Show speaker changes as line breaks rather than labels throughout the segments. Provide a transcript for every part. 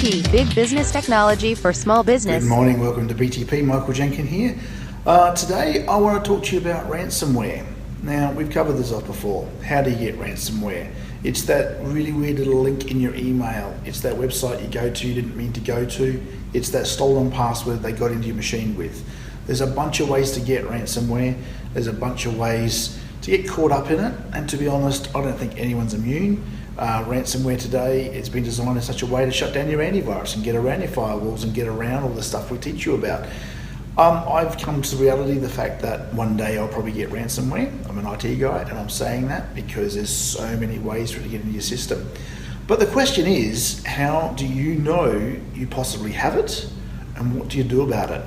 BTP, Big Business Technology for Small Business.
Good morning, welcome to BTP, Michael Jenkin here. Today I want to talk to you about ransomware. Now, we've covered this off before. How do you get ransomware? It's that really weird little link in your email. It's that website you go to you didn't mean to go to. It's that stolen password they got into your machine with. There's a bunch of ways to get ransomware. There's a bunch of ways to get caught up in it. And to be honest, I don't think anyone's immune. Ransomware today, it's been designed in such a way to shut down your antivirus and get around your firewalls and get around all the stuff we teach you about. I've come to the reality of the fact that one day I'll probably get ransomware. I'm an IT guy and I'm saying that because there's so many ways for it to get into your system. But the question is, how do you know you possibly have it and what do you do about it?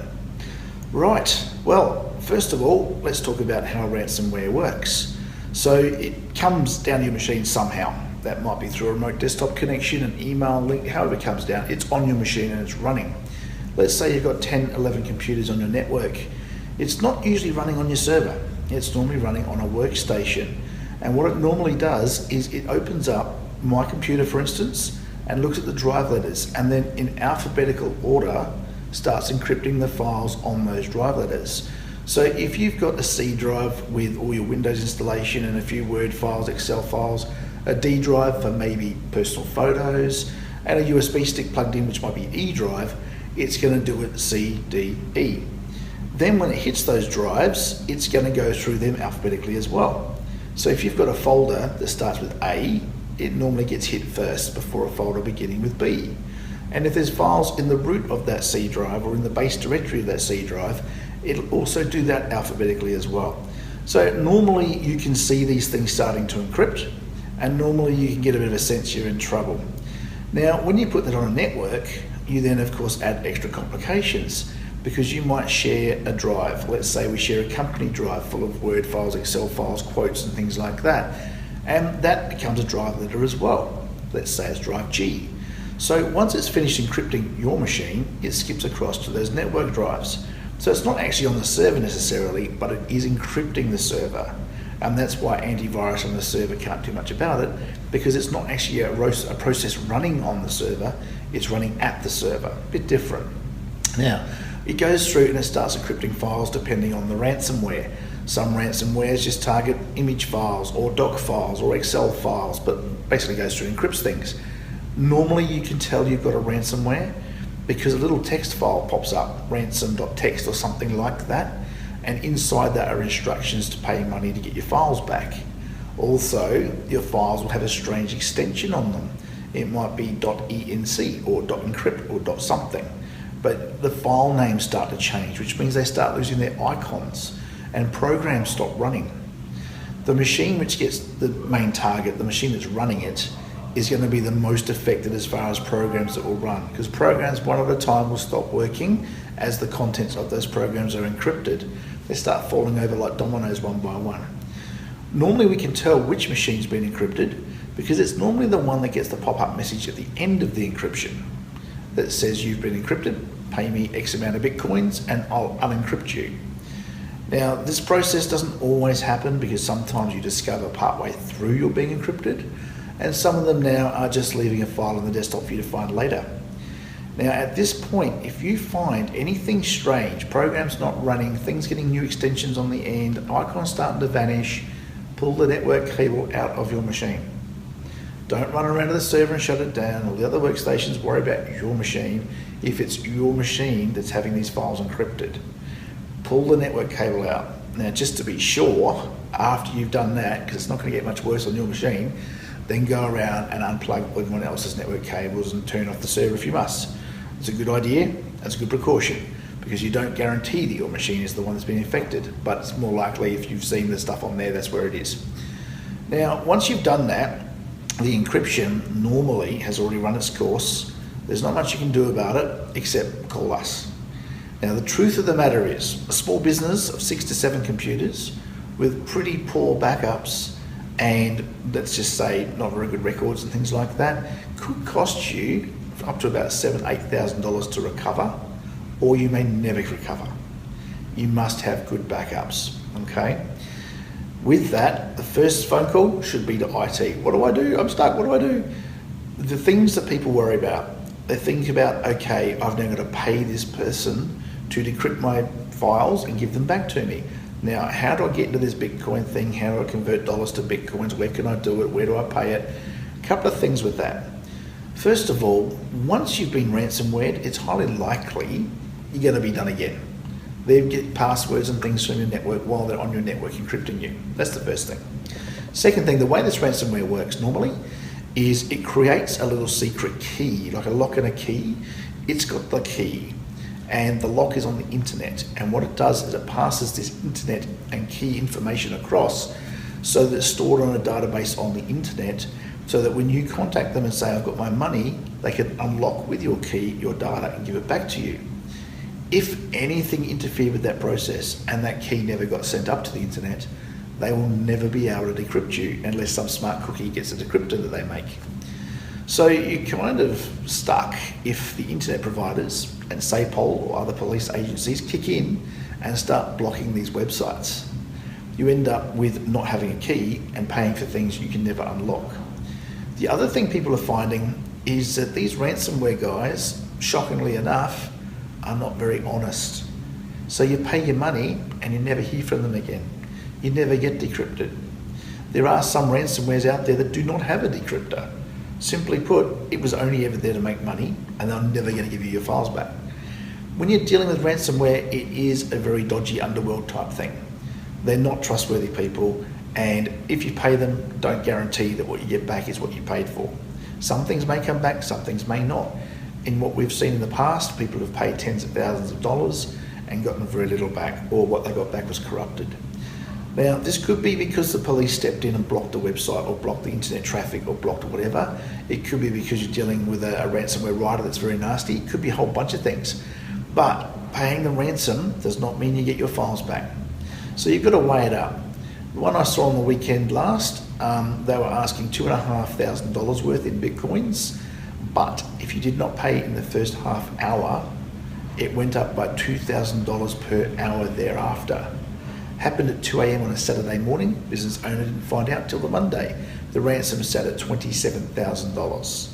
Right, well, first of all, let's talk about how ransomware works. So it comes down to your machine somehow. That might be through a remote desktop connection, an email link, however it comes down, it's on your machine and it's running. Let's say you've got 10, 11 computers on your network. It's not usually running on your server. It's normally running on a workstation. And what it normally does is it opens up my computer, for instance, and looks at the drive letters, and then in alphabetical order starts encrypting the files on those drive letters. So if you've got a C drive with all your Windows installation and a few Word files, Excel files, a D drive for maybe personal photos, and a USB stick plugged in, which might be E drive, it's going to do it C, D, E. Then when it hits those drives, it's going to go through them alphabetically as well. So if you've got a folder that starts with A, it normally gets hit first before a folder beginning with B. And if there's files in the root of that C drive or in the base directory of that C drive, it'll also do that alphabetically as well. So normally you can see these things starting to encrypt, and normally you can get a bit of a sense you're in trouble. Now, when you put that on a network, you then of course add extra complications because you might share a drive. Let's say we share a company drive full of Word files, Excel files, quotes and things like that. And that becomes a drive letter as well. Let's say it's drive G. So once it's finished encrypting your machine, it skips across to those network drives. So it's not actually on the server necessarily, but it is encrypting the server. And that's why antivirus on the server can't do much about it, because it's not actually a process running on the server, it's running at the server. A bit different. Now, it goes through and it starts encrypting files depending on the ransomware. Some ransomwares just target image files or doc files or Excel files, but basically goes through and encrypts things. Normally you can tell you've got a ransomware because a little text file pops up, ransom.txt or something like that. And inside that are instructions to pay money to get your files back. Also, your files will have a strange extension on them. It might be .enc or .encrypt or .something. But the file names start to change, which means they start losing their icons and programs stop running. The machine which gets the main target, the machine that's running it, is going to be the most affected as far as programs that will run, because programs one at a time will stop working as the contents of those programs are encrypted. They start falling over like dominoes one by one. Normally we can tell which machine's been encrypted because it's normally the one that gets the pop-up message at the end of the encryption that says you've been encrypted, pay me X amount of Bitcoins and I'll unencrypt you. Now this process doesn't always happen because sometimes you discover partway through you're being encrypted, and some of them now are just leaving a file on the desktop for you to find later. Now at this point, if you find anything strange, programs not running, things getting new extensions on the end, icons starting to vanish, pull the network cable out of your machine. Don't run around to the server and shut it down, or the other workstations, worry about your machine if it's your machine that's having these files encrypted. Pull the network cable out. Now just to be sure, after you've done that, because it's not going to get much worse on your machine, then go around and unplug everyone else's network cables and turn off the server if you must. It's a good idea, that's a good precaution, because you don't guarantee that your machine is the one that's been infected, but it's more likely if you've seen the stuff on there, that's where it is. Now, once you've done that, the encryption normally has already run its course. There's not much you can do about it except call us. Now, the truth of the matter is, a small business of 6 to 7 computers with pretty poor backups and let's just say not very good records and things like that could cost you up to about $7,000–8,000 to recover, or you may never recover. You must have good backups, okay? With that, the first phone call should be to IT. What do I do? I'm stuck, what do I do? The things that people worry about they think about, okay, I've now got to pay this person to decrypt my files and give them back to me. Now, how do I get into this Bitcoin thing? How do I convert dollars to Bitcoins? Where can I do it? Where do I pay it? A couple of things with that. First of all, once you've been ransomwared, it's highly likely you're going to be done again. They get passwords and things from your network while they're on your network encrypting you. That's the first thing. Second thing, the way this ransomware works normally is it creates a little secret key, like a lock and a key. It's got the key and the lock is on the internet. And what it does is it passes this internet and key information across so that it's stored on a database on the internet, so that when you contact them and say, I've got my money, they can unlock with your key your data and give it back to you. If anything interfered with that process and that key never got sent up to the internet, they will never be able to decrypt you unless some smart cookie gets a decryptor that they make. So you're kind of stuck if the internet providers and SAPOL or other police agencies kick in and start blocking these websites. You end up with not having a key and paying for things you can never unlock. The other thing people are finding is that these ransomware guys, shockingly enough, are not very honest. So you pay your money and you never hear from them again. You never get decrypted. There are some ransomwares out there that do not have a decryptor. Simply put, it was only ever there to make money and they're never going to give you your files back. When you're dealing with ransomware, it is a very dodgy underworld type thing. They're not trustworthy people, and if you pay them, don't guarantee that what you get back is what you paid for. Some things may come back, some things may not. In what we've seen in the past, people have paid tens of thousands of dollars and gotten very little back, or what they got back was corrupted. Now, this could be because the police stepped in and blocked the website or blocked the internet traffic or blocked whatever. It could be because you're dealing with a ransomware writer that's very nasty. It could be a whole bunch of things. But paying the ransom does not mean you get your files back. So you've got to weigh it up. The one I saw on the weekend last, they were asking $2,500 worth in Bitcoins. But if you did not pay in the first half hour, it went up by $2,000 per hour thereafter. Happened at 2 a.m. on a Saturday morning. Business owner didn't find out till the Monday. The ransom sat at $27,000.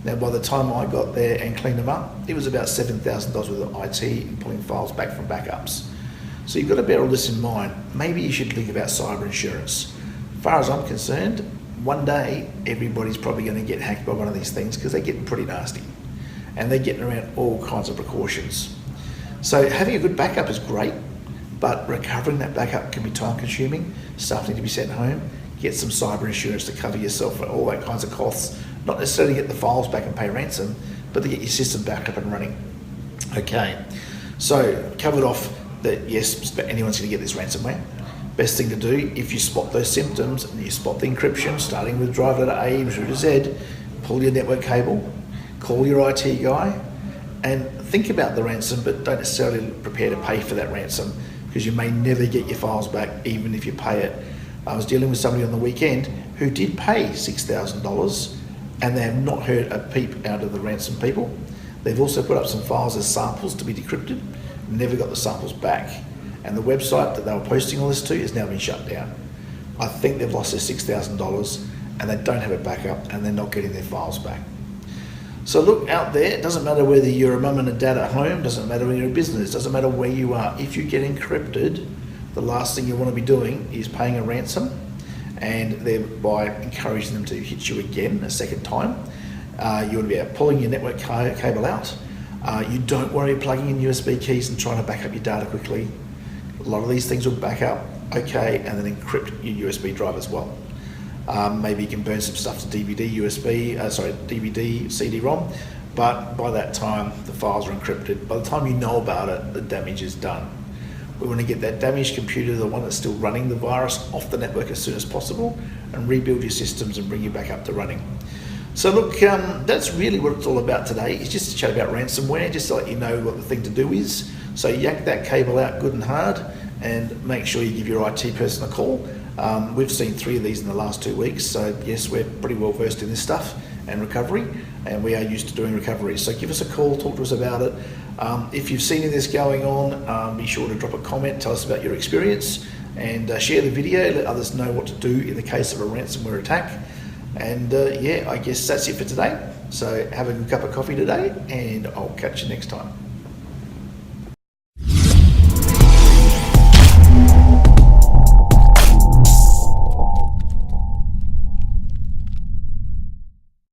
Now, by the time I got there and cleaned them up, it was about $7,000 worth of IT and pulling files back from backups. So you've got to bear all this in mind. Maybe you should think about cyber insurance. As far as I'm concerned, one day everybody's probably going to get hacked by one of these things because they're getting pretty nasty and they're getting around all kinds of precautions. So having a good backup is great, but recovering that backup can be time consuming. Stuff needs to be sent home. Get some cyber insurance to cover yourself for all that kinds of costs. Not necessarily to get the files back and pay ransom, but to get your system back up and running. Okay, so covered off that yes, anyone's going to get this ransomware. Best thing to do, if you spot those symptoms and you spot the encryption, starting with drive letter A through to Z, pull your network cable, call your IT guy, and think about the ransom, but don't necessarily prepare to pay for that ransom, because you may never get your files back even if you pay it. I was dealing with somebody on the weekend who did pay $6,000 and they have not heard a peep out of the ransom people. They've also put up some files as samples to be decrypted, never got the samples back. And the website that they were posting all this to has now been shut down. I think they've lost their $6,000 and they don't have it back up and they're not getting their files back. So look out there, it doesn't matter whether you're a mum and a dad at home, doesn't matter when you're in business, doesn't matter where you are. If you get encrypted, the last thing you want to be doing is paying a ransom and thereby encouraging them to hit you again a second time. You want to be pulling your network cable out. You don't worry plugging in USB keys and trying to back up your data quickly. A lot of these things will back up okay and then encrypt your USB drive as well. Maybe you can burn some stuff to DVD, CD-ROM, but by that time the files are encrypted. By the time you know about it, the damage is done. We want to get that damaged computer, the one that's still running the virus, off the network as soon as possible and rebuild your systems and bring you back up to running. So look, that's really what it's all about today. It's just to chat about ransomware, just to let you know what the thing to do is. So yank that cable out good and hard and make sure you give your IT person a call. We've seen 3 of these in the last 2 weeks, so yes, we're pretty well versed in this stuff and recovery, and we are used to doing recovery. So give us a call, talk to us about it. If you've seen any of this going on, be sure to drop a comment, tell us about your experience, and share the video, let others know what to do in the case of a ransomware attack. And yeah, I guess that's it for today. So have a good cup of coffee today, and I'll catch you next time.